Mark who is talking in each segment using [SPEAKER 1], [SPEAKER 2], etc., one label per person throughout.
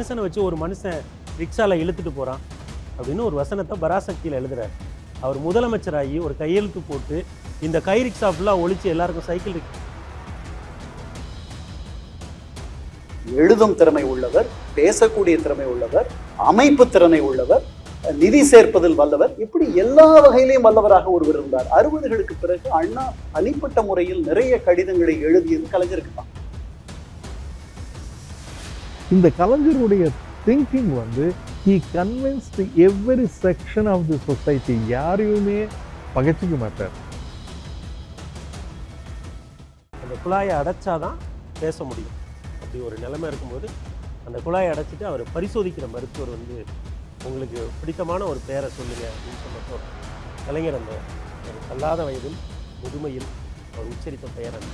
[SPEAKER 1] மனுஷனை வச்சு ஒரு மனுஷன் ரிக்ஷால இழுத்துட்டு போறான் அப்படின்னு ஒரு வசனத்தை பராசக்தியில் எழுதுறாரு. அவர் முதலமைச்சராகி ஒரு கையெழுத்து போட்டு இந்த கை ரிக்ஷா ஃபுல்லாக ஒழிச்சு எல்லாருக்கும் சைக்கிள்
[SPEAKER 2] எழுதும் திறமை உள்ளவர், பேசக்கூடிய திறமை உள்ளவர், அமைப்பு திறமை உள்ளவர், நிதி சேர்ப்பதில் வல்லவர், இப்படி எல்லா வகையிலையும் வல்லவராக ஒருவர் இருந்தார். 60களுக்கு பிறகு அண்ணா தனிப்பட்ட முறையில் நிறைய கடிதங்களை எழுதியது கலைஞருக்கு தான்.
[SPEAKER 3] இந்த கலைஞருடைய திங்கிங் வந்து he convinced every section of the society. யாரையுமே பகைச்சிக்க மாட்டார்.
[SPEAKER 1] அந்த குழாயை அடைச்சாதான் பேச முடியும். அப்படி ஒரு நிலைமை இருக்கும்போது அந்த குழாயை அடைச்சிட்டு அவர் பரிசோதிக்கிற மருத்துவர் வந்து உங்களுக்கு பிடித்தமான ஒரு பெயரை சொல்லுங்க அப்படின்னு சொன்னப்போ கலைஞர் அந்த ஒரு கல்லாத வயதில் முதுமையில் அவர் உச்சரித்த பெயர் அந்த.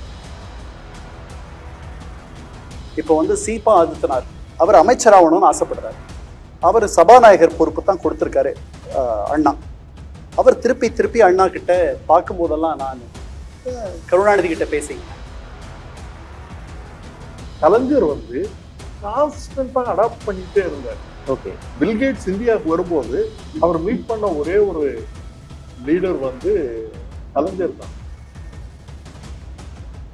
[SPEAKER 2] இப்போ வந்து சீபா ஆதித்தனார் அவர் அமைச்சராகணும்னு ஆசைப்படுறாரு. அவர் சபாநாயகர் பொறுப்பு தான் கொடுத்துருக்காரு அண்ணா. அவர் திருப்பி அண்ணா கிட்ட பார்க்கும் போதெல்லாம் நான் கருணாநிதி கிட்ட பேசிங்க.
[SPEAKER 3] கலைஞர் வந்து கான்ஸ்டன்டா அடாப்ட் பண்ணிட்டே இருந்தார்.
[SPEAKER 2] ஓகே,
[SPEAKER 3] பில்கேட்ஸ் இந்தியாவுக்கு வரும்போது அவர் மீட் பண்ண ஒரே ஒரு லீடர் வந்து கலைஞர் தான்.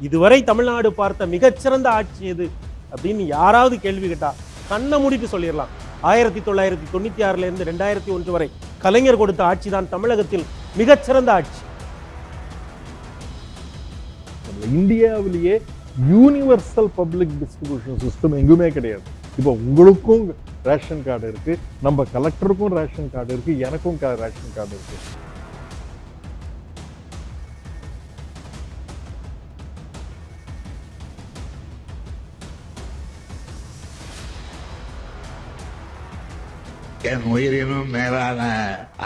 [SPEAKER 1] இதுவரை தமிழ்நாடு பார்த்த மிகச்சிறந்த ஆட்சி எது அப்படின்னு யாராவது கேள்வி கேட்டா கண்ணை மூடிட்டு சொல்லிடலாம். 1996 இருந்து 2001 வரை கலைஞர் கொடுத்த ஆட்சி தான் தமிழகத்தில் மிகச்சிறந்த ஆட்சி.
[SPEAKER 3] இந்தியாவிலேயே யூனிவர்சல் பப்ளிக் டிஸ்ட்ரிபியூஷன் சிஸ்டம் எங்குமே கிடையாது. இப்போ உங்களுக்கும் ரேஷன் கார்டு இருக்கு, நம்ம கலெக்டருக்கும் ரேஷன் கார்டு இருக்கு, எனக்கும் ரேஷன் கார்டு இருக்கு.
[SPEAKER 4] என் உயிரினும் மேலான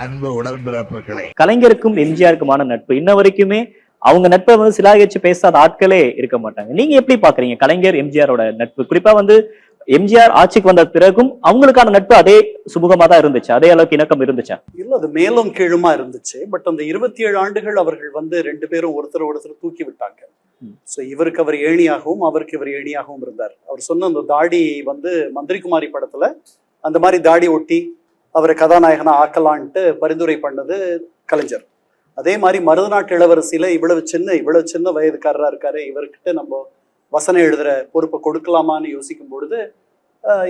[SPEAKER 4] அன்பு உடன்பிறப்புகளை.
[SPEAKER 5] கலைஞருக்கும் எம்ஜிஆருக்குமான நட்பு இன்ன வரைக்குமே அவங்க நட்பை வந்து சிலாகிச்சு பேசாத ஆட்களே இருக்க மாட்டாங்க. நீங்க எப்படி பாக்குறீங்க கலைஞர் எம்ஜிஆரோட நட்பு? குறிப்பா வந்து எம்ஜிஆர் ஆட்சிக்கு வந்த பிறகும் அவங்களுக்கான நட்பு அதே சுமூகமா தான் இருந்துச்சு, அதே அளவுக்கு இணக்கம் இருந்துச்சா?
[SPEAKER 2] இல்ல, அது மேலும் கீழுமா இருந்துச்சு. பட் அந்த 27 ஆண்டுகள் அவர்கள் வந்து 2 பேரும் ஒருத்தர் தூக்கி விட்டாங்க. ஸோ இவருக்கு அவர் ஏணியாகவும் அவருக்கு இவர் ஏணியாகவும் இருந்தார். அவர் சொன்ன அந்த தாடி வந்து மந்திரிகுமாரி படத்துல அந்த மாதிரி தாடி ஒட்டி அவரை கதாநாயகனா ஆக்கலான்ட்டு பரிந்துரை பண்ணது கலைஞர். அதே மாதிரி மருதநாட்டு இளவரசியில இவ்வளவு சின்ன வயதுக்காரரா இருக்காரு, இவர்கிட்ட நம்ம வசனம் எழுதுற பொறுப்பை கொடுக்கலாமான்னு யோசிக்கும் பொழுது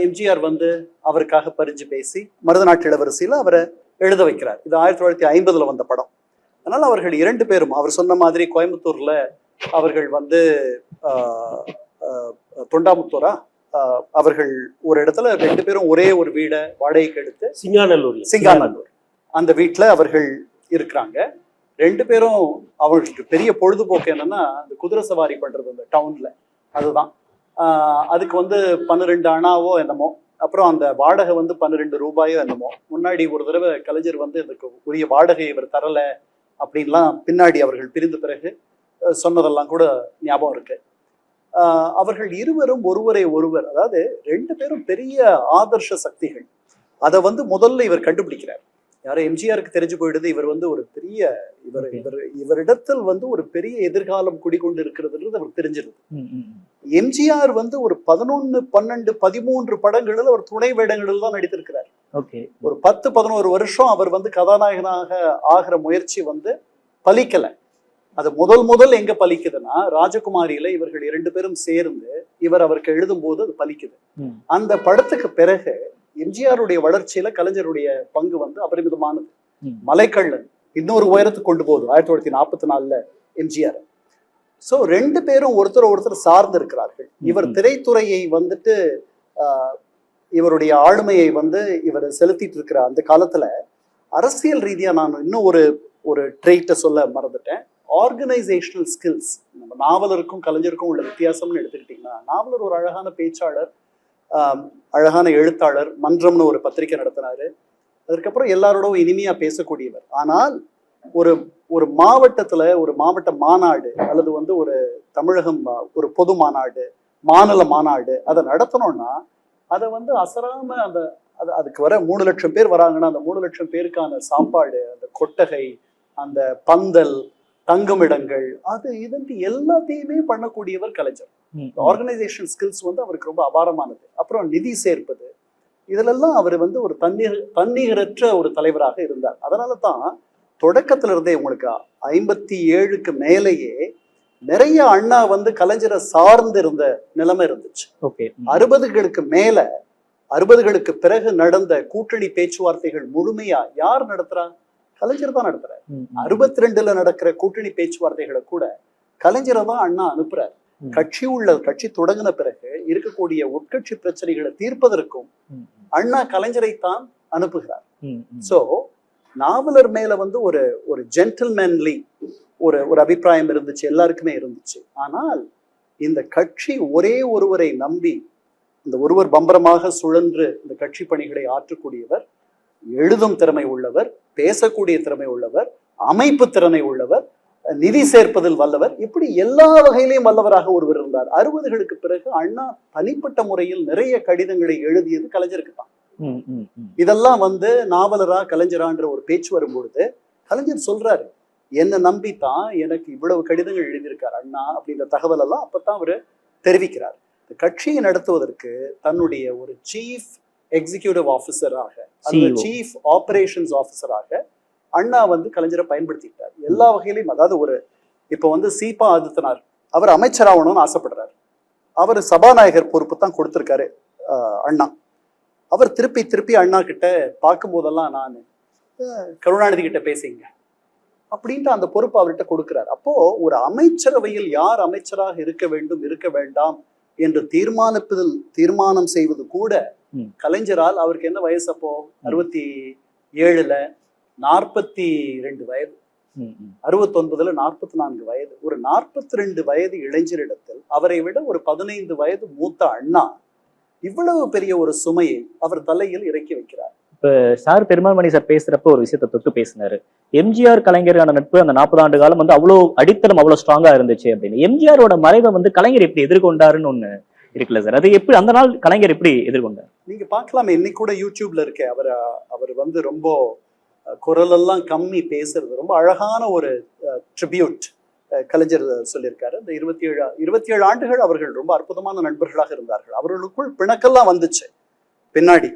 [SPEAKER 2] எம்ஜிஆர் வந்து அவருக்காக பரிஞ்சு பேசி மருதநாட்டு இளவரசியில அவரை எழுத வைக்கிறார். இது 1950 வந்த படம். அதனால அவர்கள் 2 பேரும் அவர் சொன்ன மாதிரி கோயம்புத்தூர்ல அவர்கள் வந்து தொண்டாமுத்தூரா அவர்கள் ஒரு இடத்துல 2 பேரும் ஒரே ஒரு வீடை வாடகைக்கு எடுத்து சிங்காநல்லூர் அந்த வீட்டுல அவர்கள் இருக்கிறாங்க. 2 பேரும் அவர்களுக்கு பெரிய பொழுதுபோக்கு என்னன்னா அந்த குதிரை சவாரி பண்றது அந்த டவுன்ல. அதுதான் அதுக்கு வந்து 12 அணாவோ என்னமோ, அப்புறம் அந்த வாடகை வந்து 12 ரூபாயோ என்னமோ. முன்னாடி ஒரு தடவை கலைஞர் வந்து இதுக்கு உரிய வாடகை இவர் தரல அப்படின்லாம் பின்னாடி அவர்கள் பிரிந்த பிறகு சொன்னதெல்லாம் கூட ஞாபகம் இருக்கு. அவர்கள் இருவரும் ஒருவர், அதாவது 2 பேரும் பெரிய ஆதர்ஷ சக்திகள். அதை வந்து முதல்ல இவர் கண்டுபிடிக்கிறார். யாரோ எம்ஜிஆருக்கு தெரிஞ்சு போயிடுது, இவர் வந்து ஒரு பெரிய இவரிடத்தில் வந்து ஒரு பெரிய எதிர்காலம் குடிக்கொண்டு இருக்கிறதுன்றது அவர் தெரிஞ்சிருது. எம்ஜிஆர் வந்து ஒரு 11, 12, 13 படங்களில் ஒரு துணை வேடங்களில் தான் நடித்திருக்கிறார். ஒரு 10, 11 வருஷம் அவர் வந்து கதாநாயகனாக ஆகிற முயற்சி வந்து பலிக்கல. அது முதல் எங்க பலிக்குதுன்னா ராஜகுமாரியில இவர்கள் 2 பேரும் சேர்ந்து அவருக்கு எழுதும் போது அது பலிக்குது. அந்த படத்துக்கு பிறகு எம்ஜிஆருடைய வளர்ச்சியில கலைஞருடைய பங்கு வந்து அபரிமிதமானது. மலைக்கள்ளன் இன்னொரு உயரத்துக்கு கொண்டு போகுது 1944 எம்ஜிஆர். சோ 2 பேரும் ஒருத்தர் சார்ந்து இருக்கிறார்கள். இவர் திரைத்துறையை வந்துட்டு இவருடைய ஆளுமையை வந்து இவர் செலுத்திட்டு இருக்கிற அந்த காலத்துல அரசியல் ரீதியா நான் இன்னும் ஒரு ட்ரெய்ட்டை சொல்ல மறந்துட்டேன். Organisational skills. நம்ம நாவலருக்கும் கலைஞருக்கும் உள்ள வித்தியாசம்னு எடுத்துக்கிட்டீங்கன்னா, நாவலர் ஒரு அழகான பேச்சாளர், அழகான எழுத்தாளர், மன்றம்னு ஒரு பத்திரிகை நடத்தினாரு. அதுக்கப்புறம் எல்லாரோட இனிமையா பேசக்கூடியவர். ஆனால் ஒரு மாவட்டத்துல ஒரு மாவட்ட மாநாடு அல்லது வந்து ஒரு தமிழகம் ஒரு பொது மாநாடு, மாநில மாநாடு அதை நடத்தணும்னா அதை வந்து அசராம அதுக்கு வர 3 லட்சம் பேர் வராங்கன்னா அந்த 3 லட்சம் பேருக்கான சாப்பாடு, அந்த கொட்டகை, அந்த பந்தல், தங்குமிடங்கள், அது இதுன்ட்டு எல்லாத்தையுமே பண்ணக்கூடியவர் கலைஞர். ஆர்கனைசேஷன் ஸ்கில்ஸ் வந்து அவருக்கு ரொம்ப அபாரமானது. அப்புறம் நிதி சேர்ப்பது, இதிலெல்லாம் அவர் வந்து ஒரு தன்னிகரற்ற ஒரு தலைவராக இருந்தார். அதனால தான் தொடக்கத்துல இருந்தே உங்களுக்கு 57க்கு மேலேயே நிறைய அண்ணா வந்து கலைஞரை சார்ந்து இருந்த நிலைமை இருந்துச்சு. 60களுக்கு மேல 60களுக்கு பிறகு நடந்த கூட்டணி பேச்சுவார்த்தைகள் முழுமையா யார் நடத்துறா? கலைஞர் தான் நடத்துறாரு. 62ல நடக்கிற கூட்டணி பேச்சுவார்த்தைகளை கூட கலைஞரை தான் அண்ணா அனுப்புறாரு. கட்சி தொடங்கின பிறகு இருக்கக்கூடிய உட்கட்சி பிரச்சனைகளை தீர்ப்பதற்கும் அண்ணா கலைஞரை தான் அனுப்புகிறார். சோ நாவலர் மேல வந்து ஒரு ஜென்டில்மேன்லி ஒரு அபிப்பிராயம் இருந்துச்சு, எல்லாருக்குமே இருந்துச்சு. ஆனால் இந்த கட்சி ஒரே ஒருவரை நம்பி, இந்த ஒருவர் பம்பரமாக சுழன்று இந்த கட்சி பணிகளை ஆற்றக்கூடியவர், எழுதும் திறமை உள்ளவர், பேசக்கூடிய திறமை உள்ளவர், அமைப்பு திறனை உள்ளவர், நிதி சேர்ப்பதில் வல்லவர், இப்படி எல்லா வகையிலையும் வல்லவராக ஒருவர் இருந்தார். 60களுக்கு பிறகு அண்ணா தனிப்பட்ட முறையில் நிறைய கடிதங்களை எழுதியது கலைஞருக்கு தான். இதெல்லாம் வந்து நாவலரா கலைஞரான்ற ஒரு பேச்சு வரும்பொழுது கலைஞர் சொல்றாரு, என்னை நம்பித்தான் எனக்கு இவ்வளவு கடிதங்கள் எழுதியிருக்காரு அண்ணா அப்படின்ற தகவல் எல்லாம் அப்பதான் அவரு தெரிவிக்கிறார். இந்த கட்சியை நடத்துவதற்கு தன்னுடைய ஒரு சீஃப் எக்ஸிகியூட்டிவ் ஆஃபீஸராக, சீஃப் ஆபரேஷன்ஸ் ஆஃபீஸராக அண்ணா வந்து கலைஞரை பயன்படுத்திட்டார் எல்லா வகையிலையும். அதாவது இப்ப வந்து சீபா ஆதித்தனார் அவர் அமைச்சராகணும்னு ஆசைப்படுறாரு. அவர் சபாநாயகர் பொறுப்பு தான் கொடுத்திருக்காரு அண்ணா. அவர் திருப்பி அண்ணா கிட்ட பார்க்கும் போதெல்லாம் நான் கருணாநிதி கிட்ட பேசிங்க அப்படின்ட்டு அந்த பொறுப்பு அவர்கிட்ட கொடுக்கிறார். அப்போ ஒரு அமைச்சரவையில் யார் அமைச்சராக இருக்க வேண்டும் இருக்க வேண்டாம் என்று தீர்மானம் செய்வது கூட கலைஞரால். அவருக்கு என்ன வயசு அப்போ? 67ல 42 வயது, 69ல 44 வயது. ஒரு 42 வயது இளைஞரிடத்தில் அவரை விட ஒரு 15 வயது மூத்த அண்ணா இவ்வளவு பெரிய ஒரு சுமையை அவர் தலையில் இறக்கி வைக்கிறார்.
[SPEAKER 5] இப்ப சார் பெருமாள்மணி சார் பேசுறப்ப ஒரு விஷயத்தை தொட்டு பேசினாரு. எம்ஜிஆர் கலைஞரான நட்பு அந்த 40 ஆண்டு காலம் வந்து அடித்தளம் அவ்வளவு ஸ்ட்ராங்கா இருந்துச்சு அப்படின்னு. எம்ஜிஆரோட மறைவை வந்து கலைஞர் எப்படி எதிர்கொண்டாருன்னு ஒண்ணு இருக்குல்ல சார், அது எப்படி அந்த நாள் கலைஞர் எப்படி எதிர்கொண்டார்?
[SPEAKER 2] நீங்க பாக்கலாமே, இன்னைக்கு கூட யூடியூப்ல இருக்க அவர் வந்து ரொம்ப குரலெல்லாம் கம்மி பேசுறது, ரொம்ப அழகான ஒரு ட்ரிபியூட் கலைஞர் சொல்லியிருக்காரு. இந்த 27 ஆண்டுகள் அவர்கள் ரொம்ப அற்புதமான நண்பர்களாக இருந்தார்கள். அவர்களுக்குள் பிணக்கெல்லாம் வந்துச்சு பின்னாடி.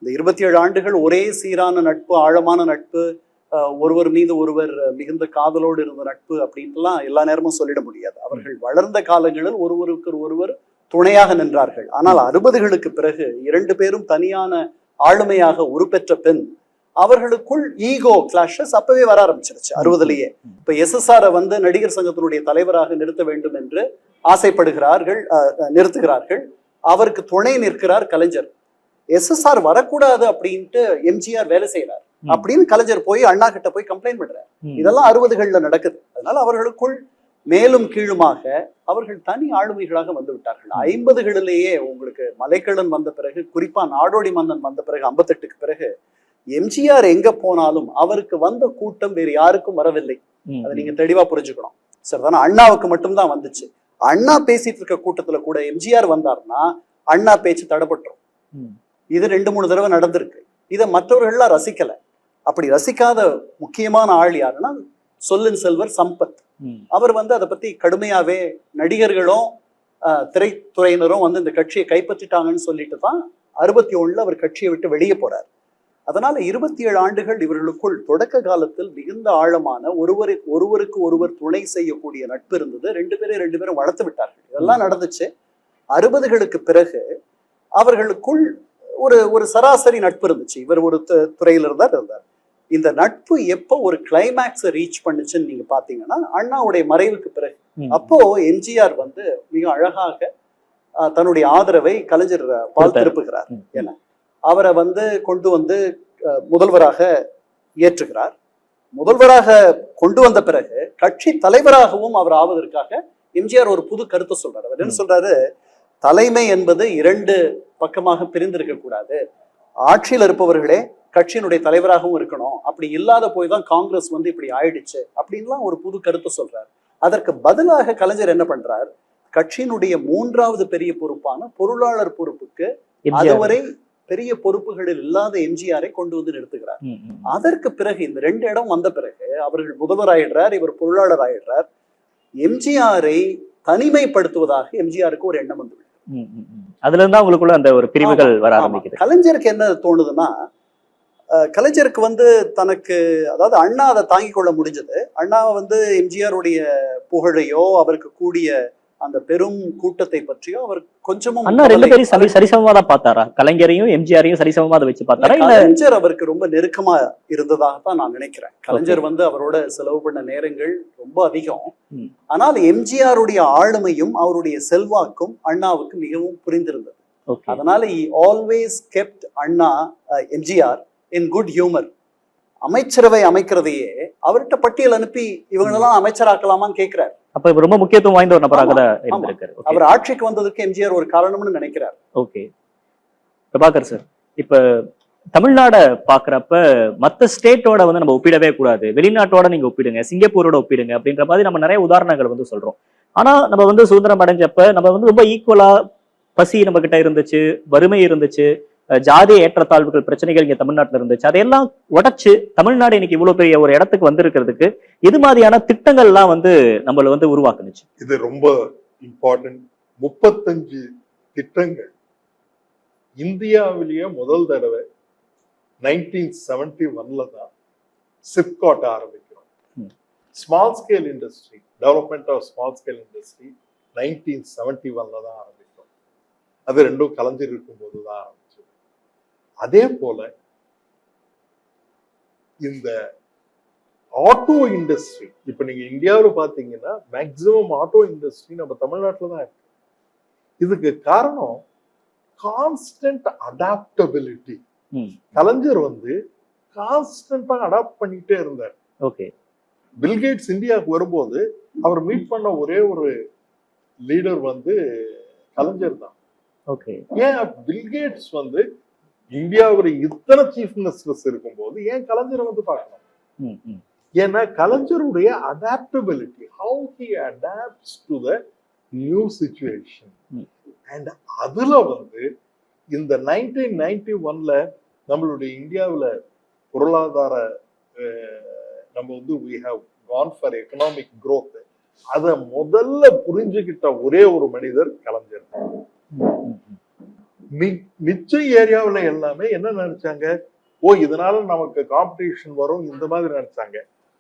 [SPEAKER 2] இந்த 27 ஆண்டுகள் ஒரே சீரான நட்பு, ஆழமான நட்பு, ஒருவர் மீது ஒருவர் மிகுந்த காதலோடு இருந்த நட்பு அப்படின்ட்டுலாம் எல்லா நேரமும் சொல்லிட முடியாது. அவர்கள் வளர்ந்த காலங்களில் ஒருவருக்கு ஒருவர் துணையாக நின்றார்கள். ஆனால் 60களுக்கு பிறகு 2 பேரும் தனியான ஆளுமையாக உருப்பெற்ற பின் அவர்களுக்குள் ஈகோ கிளாஷஸ் அப்பவே வர ஆரம்பிச்சிருச்சு 60லேயே. இப்ப SSR வந்து நடிகர் சங்கத்தினுடைய தலைவராக நிறுத்த வேண்டும் என்று நிறுத்துகிறார்கள். அவருக்கு துணை நிற்கிறார் கலைஞர். SSR வரக்கூடாது அப்படின்ட்டு எம்ஜிஆர் வேலை செய்யறார் அப்படின்னு கலைஞர் போய் அண்ணா கிட்ட போய் கம்ப்ளைண்ட் பண்றாரு. இதெல்லாம் 60களில் நடக்குது. அதனால அவர்களுக்குள் மேலும் கீழுமாக அவர்கள் தனி ஆளுமைகளாக வந்து விட்டார்கள். 50களிலேயே உங்களுக்கு மலைக்கடன் வந்த பிறகு, குறிப்பா நாடோடி மன்னன் வந்த பிறகு, 58க்கு பிறகு எம்ஜிஆர் எங்க போனாலும் அவருக்கு வந்த கூட்டம் வேறு யாருக்கும் வரவில்லை. அதை நீங்க தெளிவா புரிஞ்சுக்கணும். சரிதானே? அண்ணாவுக்கு மட்டும்தான் வந்துச்சு. அண்ணா பேசிட்டு இருக்க கூட்டத்துல கூட எம்ஜிஆர் வந்தார்னா அண்ணா பேச்சு தடைப்பட்டுரும். இது 2-3 தடவை நடந்திருக்கு. இதை மற்றவர்கள்லாம் ரசிக்கல. அப்படி ரசிக்காத முக்கியமான ஆள் யாருன்னா சொல்லின் செல்வர் சம்பத். அவர் வந்து அதை பத்தி கடுமையாவே நடிகர்களும் திரைத்துறையினரும் வந்து இந்த கட்சியை கைப்பற்றிட்டாங்கன்னு சொல்லிட்டு தான் 61ல அவர் கட்சியை விட்டு வெளியே போறார். அதனால 27 ஆண்டுகள் இவர்களுக்குள் தொடக்க காலத்தில் மிகுந்த ஆழமான ஒருவருக்கு ஒருவர் துணை செய்யக்கூடிய நட்பு இருந்தது. 2 பேரும் வளர்த்து விட்டார்கள். இதெல்லாம் நடந்துச்சு. 60களுக்கு பிறகு அவர்களுக்குள் ஒரு சராசரி நட்பு இருந்துச்சு. இவர் ஒரு துறையில இருந்தார். இந்த நட்பு எப்போ ஒரு கிளைமேக்ஸை ரீச் பண்ணுச்சுன்னு நீங்க பாத்தீங்கன்னா அண்ணாவுடைய மறைவுக்கு பிறகு. அப்போ எம்ஜிஆர் வந்து மிக அழகாக தன்னுடைய ஆதரவை கலைஞர் பால் திருப்புகிறார். ஏன்னா அவரை வந்து கொண்டு வந்து முதல்வராக ஏற்றுகிறார். முதல்வராக கொண்டு வந்த பிறகு கட்சி தலைவராகவும் அவர் ஆவதற்காக எம்ஜிஆர் ஒரு புது கருத்தை சொல்றாரு. அவர் என்ன சொல்றாரு? தலைமை என்பது 2 பக்கமாக பிரிந்திருக்க கூடாது. ஆட்சியில் இருப்பவர்களே கட்சியினுடைய தலைவராகவும் இருக்கணும். அப்படி இல்லாத போய் தான் காங்கிரஸ் வந்து இப்படி ஆயிடுச்சு அப்படின்லாம் ஒரு புது கருத்தை சொல்றாரு. அதற்கு பதிலாக கலைஞர் என்ன பண்றார்? கட்சியினுடைய 3வது பெரிய பொறுப்பான பொருளாளர் பொறுப்புக்கு அதுவரை பெரிய பொறுப்புகளில் இல்லாத எம்ஜிஆரை கொண்டு வந்து நிறுத்துகிறார். அதற்கு பிறகு இந்த 2 இடம் வந்த பிறகு அவர்கள் முதல்வர் ஆயிடுறார், இவர் பொருளாளர் ஆயிடுறார். எம்ஜிஆரை தனிமைப்படுத்துவதாக எம்ஜிஆருக்கு ஒரு எண்ணம் வந்துவிடும்.
[SPEAKER 5] அதுல இருந்தா உங்களுக்குள்ள அந்த ஒரு பிரிவுகள் வர
[SPEAKER 2] ஆமா.
[SPEAKER 5] ஆரம்பிக்குது.
[SPEAKER 2] கலைஞருக்கு என்ன தோணுதுன்னா, கலைஞருக்கு வந்து தனக்கு, அதாவது அண்ணா அதை தாங்கிக் கொள்ள முடிஞ்சது. அண்ணா வந்து எம்ஜிஆருடைய புகழையோ அவருக்கு கூடிய அந்த பெரும் கூட்டத்தை பற்றியோ அவர் கொஞ்சமும்
[SPEAKER 5] அண்ணா ரெண்டு பேரும் சரிசமமா தான் பார்த்தாரா? கலைஞரையும் எம்ஜிஆரையும் சரிசமமா அதை வச்சு பார்த்தாரா? இல்ல
[SPEAKER 2] கலைஞர் அவருக்கு ரொம்ப நெருக்கமா இருந்ததாகத்தான் நான் நினைக்கிறேன். கலைஞர் வந்து அவரோட செலவு பண்ண நேரங்கள் ரொம்ப அதிகம். ஆனால் எம்ஜிஆருடைய ஆளுமையும் அவருடைய செல்வாக்கும் அண்ணாவுக்கு மிகவும் புரிந்திருந்தது. அதனால he always kept Anna MGR in good humor. அமைச்சரவை அமைக்கிறதையே அவர்கிட்ட பட்டியல் அனுப்பி இவங்களெல்லாம் அமைச்சராக்கலாமான்னு கேட்கிறார்.
[SPEAKER 5] அப்ப ரொம்ப முக்கியத்துவம் வாய்ந்த ஒரு நபராக தான் இருந்திருக்காரு.
[SPEAKER 2] அவர் ஆட்சிக்கு வந்ததுக்கு எம்ஜிஆர் ஒரு காரணம்னு நினைக்கிறார்.
[SPEAKER 5] ஓகே, பிரபாகர் சார், இப்ப தமிழ்நாட பாக்குறப்ப மத்த ஸ்டேட்டோட வந்து நம்ம ஒப்பிடவே கூடாது, வெளிநாட்டோட நீங்க ஒப்பிடுங்க, சிங்கப்பூரோட ஒப்பிடுங்க அப்படின்ற மாதிரி நம்ம நிறைய உதாரணங்கள் வந்து சொல்றோம். ஆனா நம்ம வந்து சுதந்திரம் அடைஞ்சப்ப நம்ம வந்து ரொம்ப ஈக்குவலா பசி நம்ம கிட்ட இருந்துச்சு, வறுமை இருந்துச்சு, ஜாதிய ஏற்றத்தாழ்வுகள் பிரச்சனைகள் இங்க தமிழ்நாட்டுல இருந்துச்சு. அதையெல்லாம் உடைச்சு தமிழ்நாடு இன்னைக்கு இவ்வளவு பெரிய ஒரு இடத்துக்கு வந்திருக்கிறதுக்கு எது மாதிரியான திட்டங்கள்லாம் வந்து நம்மள வந்து உருவாக்குனுச்சு?
[SPEAKER 3] இது ரொம்ப இம்பார்ட்டன்ட். 35 திட்டங்கள் இந்தியாவிலேயே முதல் தடவை 1971 தான் சிப்காட் ஆரம்பிக்கிறோம். Small scale industry, development of small scale industry 1971 தான் ஆரம்பிக்கிறோம். அது ரெண்டும் கலைஞர் இருக்கும்போது தான் ஆரம்பிச்சது. அதே போல இந்த ஆட்டோ இண்டஸ்ட்ரி, இப்ப நீங்க இந்தியாவில் பாத்தீங்கன்னா மேக்சிமம் ஆட்டோ இண்டஸ்ட்ரி நம்ம தமிழ்நாட்டில் தான் இருக்கு. இதுக்கு காரணம் கான்ஸ்டன்ட் அடாப்டபிலிட்டி. கலைஞர் வந்து கான்ஸ்டன்டா அடாப்ட் பண்ணிட்டே இருந்தார்.
[SPEAKER 5] ஓகே,
[SPEAKER 3] பில்கேட்ஸ் இந்தியாவுக்கு வரும்போது அவர் மீட் பண்ண ஒரே ஒரு லீடர் வந்து கலைஞர் தான்.
[SPEAKER 5] ஓகே,
[SPEAKER 3] ஏன் பில்கேட்ஸ் வந்து இந்தியாவுல இத்தனை சீஃப் மினிஸ்டர்ஸ் இருக்கும்போது ஏன் கலைஞரை வந்து பார்க்கணும்? ஏன்னா கலைஞருடைய adaptability, how he adapts to the new situation. And அதுல வந்து இந்த 1991 நம்மளுடைய இந்தியாவில் பொருளாதார நம்ம வந்து we have gone for economic growth. அதை முதல்ல புரிஞ்சுக்கிட்ட ஒரே ஒரு மனிதர் கலைஞர். மிச்ச ஏரியாவில் எல்லாமே என்ன நினைச்சாங்க, இதனால நமக்கு காம்படிஷன் வரும் இந்த மாதிரி நினைச்சாங்க.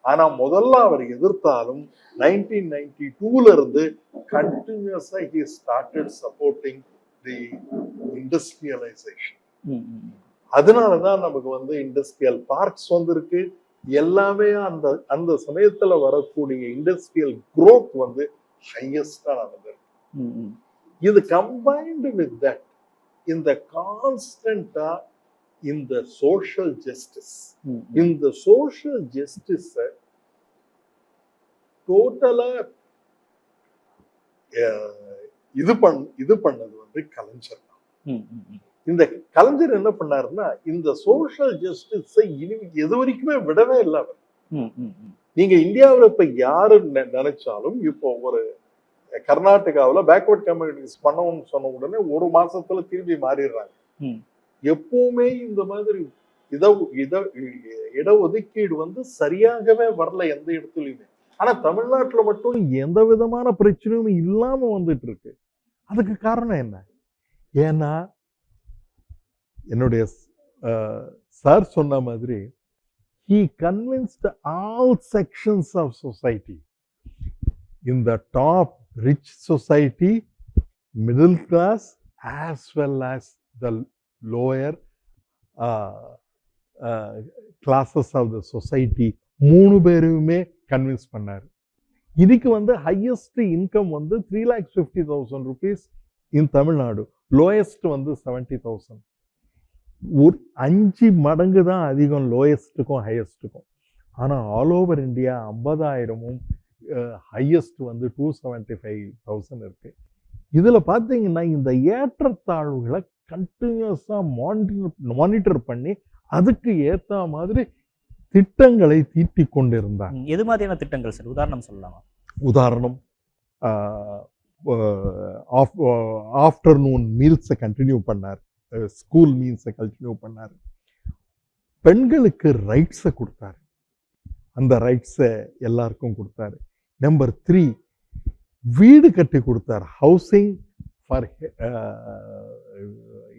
[SPEAKER 3] ஆனா முதல்ல அவர் எதிர்த்தாலும் 1992 இருந்து கண்டினியூஸா he started supporting the industrialization. அதனாலதான் நமக்கு வந்து இண்டஸ்ட்ரியல் பார்க்ஸ் வந்திருக்கு. எல்லாமே அந்த அந்த சமயத்துல வரக்கூடிய இண்டஸ்ட்ரியல் growth வந்து ஹையஸ்டா நடந்திருக்கு. இது கம்பைன்டு வித் தட் இந்த கான்ஸ்டன்டா இந்த சோஷியல் ஜஸ்டிஸ், இந்த சோஷியல் ஜஸ்டிஸ டோட்டலா இது பண்ணது வந்து கலைஞர் தான். இந்த கலைஞர் என்ன பண்ணாருன்னா இந்த சோஷியல் ஜஸ்டிஸை இனி எது வரைக்குமே விடவே இல்லை அவர். நீங்க இந்தியாவில் இப்ப யாரு நினைச்சாலும் இப்போ ஒரு கர்நாடகாவில் பேக்வர்ட் கம்யூனிட்டிஸ் பண்ணணும்னு சொன்ன உடனே ஒரு மாசத்துல திரும்பி மாறிடுறாங்க. எப்பவுமே இந்த மாதிரி இடஒதுக்கீடு வந்து சரியாகவே வரல எந்த இடத்துலயுமே. ஆனா தமிழ்நாட்டுல மட்டும் எந்த விதமான பிரச்சனையும் இல்லாம வந்துட்டு இருக்கு. அதுக்கு காரணம் என்ன? ஏன்னா என்னுடைய சார் சொன்ன மாதிரி he convinced all sections of society, in the top rich society, middle class, as well as the lower classes of the society, மூணு பேருமே கன்வின்ஸ் பண்ணாரு. இதுக்கு வந்து ஹையஸ்ட் இன்கம் வந்து 3,50,000 rupees in தமிழ்நாடு, லோயஸ்ட் வந்து 70,000. ஒரு 5 மடங்கு தான் அதிகம் லோயஸ்ட்டுக்கும் ஹையஸ்ட்டுக்கும். ஆனால் ஆல் ஓவர் இந்தியா 50,000 ஹையஸ்ட் வந்து 275,000 இருக்கு. இதில் பார்த்தீங்கன்னா இந்த ஏற்றத்தாழ்வுகளை கண்டினியூஸாக மானிட்டர் பண்ணி அதுக்கு ஏற்ற மாதிரி திட்டங்களை தீட்டி கொண்டிருந்தார்.
[SPEAKER 5] எது மாதிரியான திட்டங்கள் சார்? உதாரணம் சொல்லலாமா?
[SPEAKER 3] உதாரணம், ஆஃப்டர்நூன் மீல்ஸை கண்டினியூ பண்ணார், ஸ்கூல் மீல்ஸை கண்டினியூ பண்ணார், பெண்களுக்கு ரைட்ஸை கொடுத்தாரு, அந்த ரைட்ஸை எல்லாருக்கும் கொடுத்தாரு. நம்பர் 3, வீடு கட்டி கொடுத்தார், ஹவுசிங் ஃபார்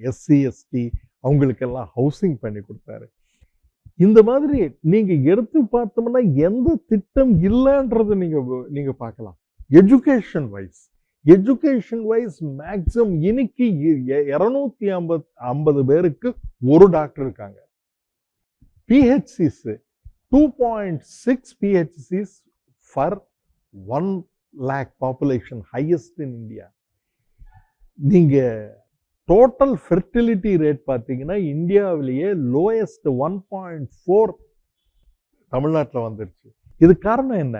[SPEAKER 3] எஸ்சி எஸ்டி அவங்களுக்கெல்லாம் ஹவுசிங் பண்ணி கொடுத்தாரு. இந்த மாதிரி நீங்க எடுத்து பார்த்தோம்னா எந்த திட்டம் இல்லைன்றது நீங்க பார்க்கலாம். எஜுகேஷன் வைஸ் மேக்ஸிமம் இன்னைக்கு 250 பேருக்கு ஒரு டாக்டர் இருக்காங்க. PHCs 2.6 PHCs for 1 lakh population, highest in India. நீங்க டோட்டல் ஃபெர்டிலிட்டி ரேட் பார்த்தீங்கன்னா இந்தியாவிலேயே லோயஸ்ட் 1.4 தமிழ்நாட்டில் வந்துருச்சு. இது காரணம் என்ன?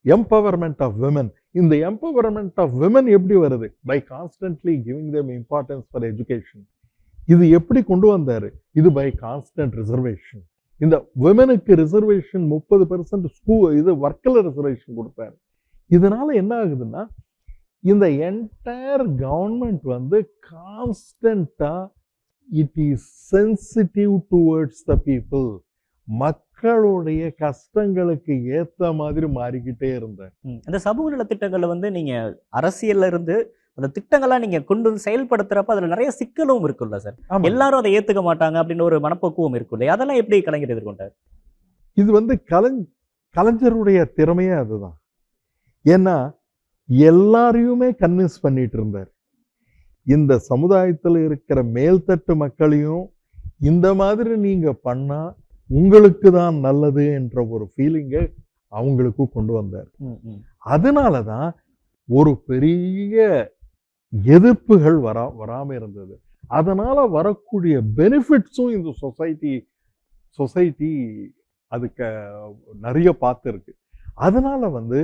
[SPEAKER 3] Empowerment of women. இந்த எம்பவர்மெண்ட் ஆஃப் விமன் எப்படி வருது? By constantly giving them importance for education. இது எப்படி கொண்டு வந்தாரு? இது பை கான்ஸ்டன்ட் ரிசர்வேஷன். இந்த விமனுக்கு ரிசர்வேஷன் 30% இது ஒர்க்கில் ரிசர்வேஷன் கொடுத்தாரு. இதனால என்ன ஆகுதுன்னா இந்த என்டையர் கவர்மெண்ட் வந்து கான்ஸ்டன்டா it is sensitive towards the people. மக்களுடைய கஷ்டங்களுக்கு ஏத்த மாதிரி மாறிக்கிட்டே இருந்தார்.
[SPEAKER 5] அந்த சமூக நல திட்டங்களை வந்து நீங்க அரசியல்ல இருந்து அந்த திட்டங்கள்லாம் நீங்க கொண்டு வந்து செயல்படுத்துறப்ப அதுல நிறைய சிக்கலும் இருக்குல்ல சார்? எல்லாரும் அதை ஏத்துக்க மாட்டாங்க அப்படின்னு ஒரு மனப்பக்குவம் இருக்குல்ல, அதெல்லாம் எப்படி கலைஞர் எதிர்கொண்டார்?
[SPEAKER 3] இது வந்து கலைஞருடைய திறமையே அதுதான். ஏன்னா எல்லாரையுமே கன்வின்ஸ் பண்ணிட்டு இருந்தார். இந்த சமுதாயத்தில் இருக்கிற மேல்தட்டு மக்களையும் இந்த மாதிரி நீங்க பண்ணா உங்களுக்கு தான் நல்லது என்ற ஒரு ஃபீலிங்கை அவங்களுக்கு கொண்டு வந்தார். அதனாலதான் ஒரு பெரிய எதிர்ப்புகள் வராம இருந்தது. அதனால வரக்கூடிய பெனிஃபிட்ஸும் இந்த சொசைட்டி அதுக்கு நிறைய பார்த்துருக்கு. அதனால வந்து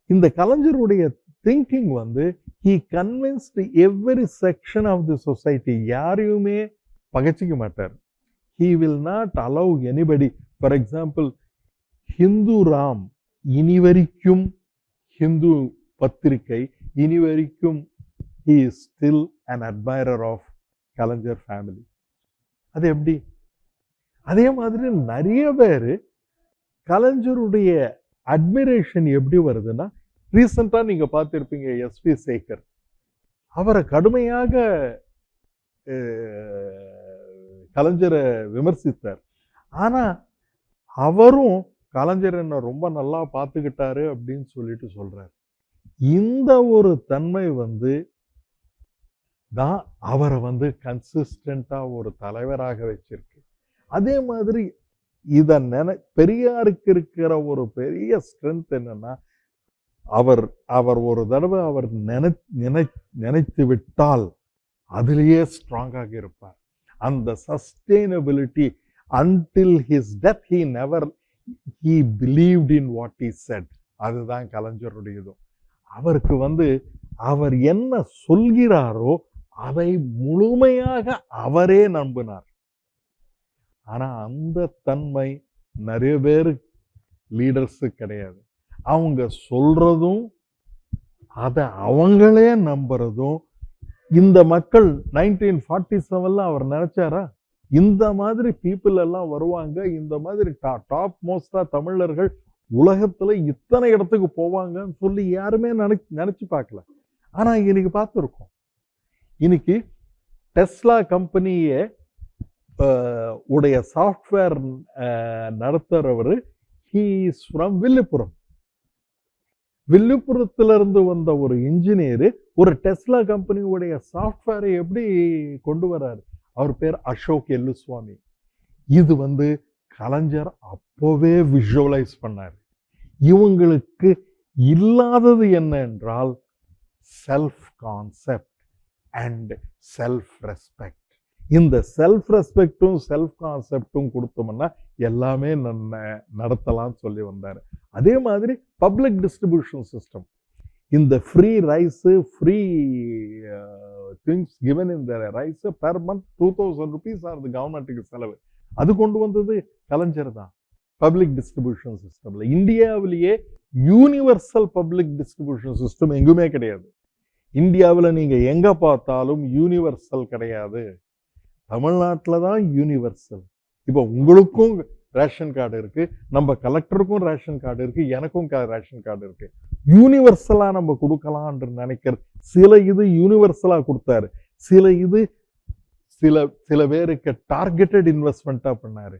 [SPEAKER 3] இந்த கலைஞருடைய திங்கிங் வந்து he convinced every section of the society. யாரையுமே பகைச்சிக்க மாட்டார். he will not allow anybody. for example, Hindu Ram இனி வரைக்கும் ஹிந்து பத்திரிகை இனி வரைக்கும் he is still an admirer of Kalaignar family. அது எப்படி? அதே மாதிரி நிறைய பேர் கலைஞருடைய அட்மிரேஷன் எப்படி வருதுன்னா, ரீசெண்டா நீங்க பார்த்திருப்பீங்க எஸ்பி சேகர் அவரை கடுமையாக கலைஞரை விமர்சித்தார். ஆனா அவரும் கலைஞர் என்ன ரொம்ப நல்லா பார்த்துக்கிட்டாரு அப்படின்னு சொல்லிட்டு சொல்றாரு. இந்த ஒரு தன்மை வந்து தான் அவரை வந்து கன்சிஸ்டண்டா ஒரு தலைவராக வச்சிருக்கு. அதே மாதிரி இத பெரியாருக்கு இருக்கிற ஒரு பெரிய ஸ்ட்ரென்த் என்னன்னா, அவர் ஒரு தடவை அவர் நினைத்து விட்டால் அதிலேயே ஸ்ட்ராங்காக இருப்பார். அந்த sustainability until his death he believed in what he said. அதுதான் கலைஞருடையதும். அவருக்கு வந்து அவர் என்ன சொல்கிறாரோ அதை முழுமையாக அவரே நம்பினார். ஆனா அந்த தன்மை நிறைய பேர் லீடர்ஸு கிடையாது. அவங்க சொல்றதும் அதை அவங்களே நம்புறதும். இந்த மக்கள் 1947 அவர் நினைச்சாரா இந்த மாதிரி பீப்புள் எல்லாம் வருவாங்க, இந்த மாதிரி டாப் மோஸ்டா தமிழர்கள் உலகத்துல இத்தனை இடத்துக்கு போவாங்கன்னு சொல்லி யாருமே நினைச்சு பார்க்கல. ஆனா இன்னைக்கு பார்த்துருக்கோம். இன்னைக்கு டெஸ்லா கம்பெனியே உடைய சாஃப்ட்வேர் நடத்துறவர் he is from வில்லுப்புரத்திலிருந்து வந்த ஒரு இன்ஜினியர் ஒரு டெஸ்லா கம்பெனியுடைய சாஃப்ட்வேரை எப்படி கொண்டு வர்றாரு? அவர் பேர் அசோக் எல்லுசுவாமி. இது வந்து கலைஞர் அப்போவே விஷுவலைஸ் பண்ணாரு. இவங்களுக்கு இல்லாதது என்ன என்றால் self concept and self respect. இந்த செல்ஃப் ரெஸ்பெக்டும் செல்ஃப் கான்செப்டும் கொடுத்தோம்னா எல்லாமே நடத்தலாம்னு சொல்லி வந்தாரு. அதே மாதிரி பப்ளிக் டிஸ்ட்ரிபியூஷன் சிஸ்டம், இந்த free rice, free things given இந்த ரைஸ் பெர் மந்த் 2000 rupees ஆகுது கவர்மெண்ட்டுக்கு செலவு. அது கொண்டு வந்தது கலைஞர் தான். பப்ளிக் டிஸ்ட்ரிபியூஷன் சிஸ்டம்ல இந்தியாவிலேயே யூனிவர்சல் பப்ளிக் டிஸ்ட்ரிபியூஷன் சிஸ்டம் எங்குமே கிடையாது. இந்தியாவில் நீங்க எங்க பார்த்தாலும் யூனிவர்சல் கிடையாது. தமிழ்நாட்டில் தான் யூனிவர்சல். இப்போ உங்களுக்கும் ரேஷன் கார்டு இருக்கு, நம்ம கலெக்டருக்கும் ரேஷன் கார்டு இருக்கு, எனக்கும் ரேஷன் கார்டு இருக்கு. யூனிவர்சலா நம்ம கொடுக்கலாம்னு நினைக்கிற சில இது யூனிவர்சலா கொடுத்தாரு, சில பேருக்கு டார்கெட்டட் இன்வெஸ்ட்மெண்ட்டா பண்ணாரு.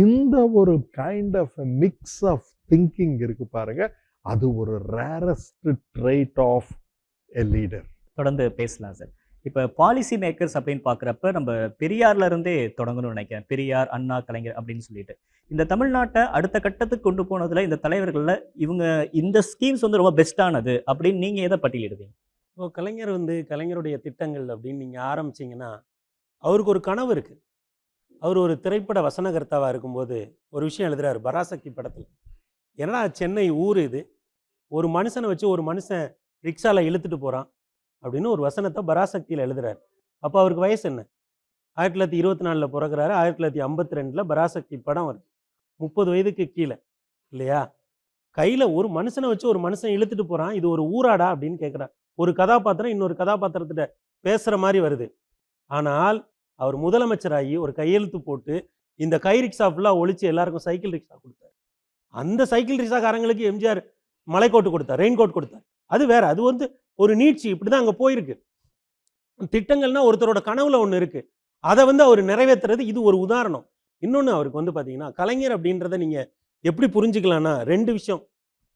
[SPEAKER 3] இந்த ஒரு kind of mix of thinking இருக்கு பாருங்க, அது ஒரு rarest trait of a leader.
[SPEAKER 5] தொடர்ந்து பேசலாம் சார். இப்போ பாலிசி மேக்கர்ஸ் அப்படின்னு பார்க்குறப்ப நம்ம பெரியார்ல இருந்தே தொடங்கணும்னு நினைக்கிறேன். பெரியார், அண்ணா, கலைஞர் அப்படின்னு சொல்லிட்டு இந்த தமிழ்நாட்டை அடுத்த கட்டத்துக்கு கொண்டு போனதுல இந்த தலைவர்கள்ல இவங்க இந்த ஸ்கீம்ஸ் வந்து ரொம்ப பெஸ்ட்டானது அப்படின்னு நீங்க எதை பட்டியலிடுவீங்க?
[SPEAKER 1] இப்போ கலைஞருடைய திட்டங்கள் அப்படின்னு நீங்கள் ஆரம்பிச்சிங்கன்னா, அவருக்கு ஒரு கனவு இருக்குது. அவர் ஒரு திரைப்பட வசனகர்த்தாவாக இருக்கும்போது ஒரு விஷயம் எழுதுறாரு பராசக்தி படத்தில். ஏன்னா சென்னை ஊர் இது, ஒரு மனுஷனை வச்சு ஒரு மனுஷன் ரிக்ஷாவில் இழுத்துட்டு போகிறான் அப்படின்னு ஒரு வசனத்தை பராசக்தியில் எழுதுறாரு. அப்போ அவருக்கு வயசு என்ன? 1924 பிறகுறாரு. 1952 பராசக்தி படம் வருது. 30 வயதுக்கு கீழே இல்லையா? கையில் ஒரு மனுஷனை வச்சு ஒரு மனுஷன் இழுத்துட்டு போகிறான், இது ஒரு ஊராடா அப்படின்னு கேட்குறான். ஒரு கதாபாத்திரம் இன்னொரு கதாபாத்திரத்திட்ட பேசுகிற மாதிரி வருது. ஆனால் அவர் முதலமைச்சராகி ஒரு கையெழுத்து போட்டு இந்த கை ரிக்ஷா ஃபுல்லாக ஒழிச்சு எல்லாருக்கும் சைக்கிள் ரிக்ஷா கொடுத்தார். அந்த சைக்கிள் ரிக்ஷாக்காரங்களுக்கு எம்ஜிஆர் மலைக்கோட்டு கொடுத்தார், ரெயின் கோட் கொடுத்தார். அது வேற, அது வந்து ஒரு நீட்சி. இப்படி தான் அங்கே போயிருக்கு. திட்டங்கள்னா ஒருத்தரோட கனவுல ஒன்று இருக்குது, அதை வந்து அவர் நிறைவேற்றுறது. இது ஒரு உதாரணம். இன்னொன்று அவருக்கு வந்து பார்த்தீங்கன்னா, கலைஞர் அப்படின்றத நீங்கள் எப்படி புரிஞ்சுக்கலாம்னா 2 விஷயம்.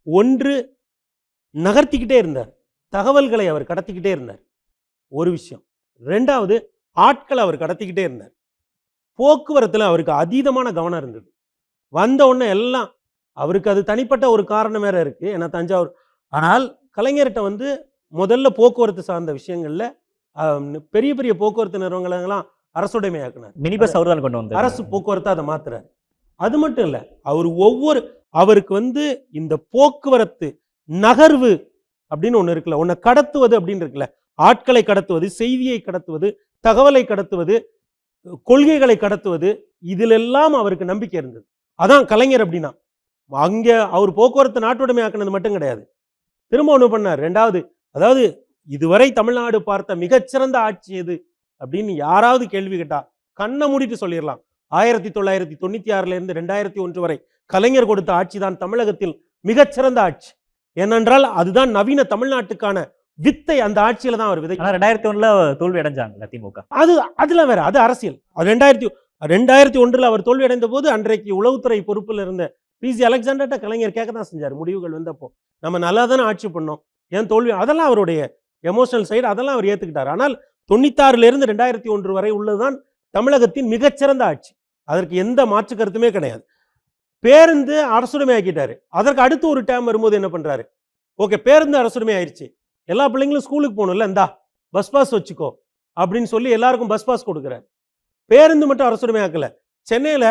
[SPEAKER 1] ஒன்று, நகர்த்திக்கிட்டே இருந்தார், தகவல்களை அவர் கடத்திக்கிட்டே இருந்தார், ஒரு விஷயம். 2வது, ஆட்களை அவர் கடத்திக்கிட்டே இருந்தார். போக்குவரத்தில் அவருக்கு அதீதமான கவனம் இருந்தது. வந்த உடனே எல்லாம் அவருக்கு அது தனிப்பட்ட ஒரு காரணம் வேற இருக்கு, ஏன்னா தஞ்சாவூர். ஆனால் கலைஞர்கிட்ட வந்து முதல்ல போக்குவரத்து சார்ந்த விஷயங்கள்ல பெரிய பெரிய போக்குவரத்து நிறுவனங்களெல்லாம் அரசுடைமையாக்குனார்.
[SPEAKER 5] மினி பஸ் அவர் தான் கொண்டு வந்தார்,
[SPEAKER 1] அரசு போக்குவரத்தை அதை மாத்துறாரு. அது மட்டும் இல்லை, அவருக்கு வந்து இந்த போக்குவரத்து நகர்வு அப்படின்னு ஒன்று இருக்குல்ல, ஒன்றை கடத்துவது அப்படின்னு இருக்குல்ல, ஆட்களை கடத்துவது, செய்தியை கடத்துவது, தகவலை கடத்துவது, கொள்கைகளை கடத்துவது, இதிலெல்லாம் அவருக்கு நம்பிக்கை இருந்தது. அதான் கலைஞர். அப்படின்னா அங்கே அவர் போக்குவரத்து நாட்டுடைமையாக்குனது மட்டும் கிடையாது, திரும்ப ஒன்று பண்ணார். 2வது, அதாவது இதுவரை தமிழ்நாடு பார்த்த மிகச்சிறந்த ஆட்சி எது அப்படின்னு யாராவது கேள்வி கேட்டா கண்ணை மூடிட்டு சொல்லிடலாம். 1996 2001 வரை கலைஞர் கொடுத்த ஆட்சி தான் தமிழகத்தில் மிகச்சிறந்த ஆட்சி. ஏனென்றால் அதுதான் நவீன தமிழ்நாட்டுக்கான வித்தை. அந்த ஆட்சியில தான் அவர் விதை.
[SPEAKER 5] 2001 தோல்வி அடைஞ்சாங்க திமுக.
[SPEAKER 1] அதுல வேற, அது அரசியல். 2001 அவர் தோல்வி அடைந்த போது அன்றைக்கு உளவுத்துறை பொறுப்பில் இருந்த பிசி அலெக்சாண்டர்ட்ட கலைஞர் கேட்க தான் செஞ்சார். முடிவுகள் வந்தப்போ நம்ம நல்லா தானே ஆட்சி பண்ணோம், ஏன் தோல்வி? அதெல்லாம் அவருடைய எமோஷனல் சைடு, அதெல்லாம் அவர் ஏத்துக்கிட்டார். ஆனால் 96 2001 வரை உள்ளதுதான் தமிழகத்தின் மிகச்சிறந்த ஆட்சி. அதற்கு எந்த மாற்று கருத்துமே கிடையாது. பேருந்து அரசுரிமை ஆக்கிட்டாரு. அதற்கு அடுத்து ஒரு டேம் வரும்போது என்ன பண்றாரு? ஓகே, பேருந்து அரசுரிமை ஆயிடுச்சு, எல்லா பிள்ளைங்களும் ஸ்கூலுக்கு போகணும்ல, இந்தா பஸ் பாஸ் வச்சுக்கோ அப்படின்னு சொல்லி எல்லாருக்கும் பஸ் பாஸ் கொடுக்குறாரு. பேருந்து மட்டும் அரசுரிமை ஆக்கல, சென்னையில்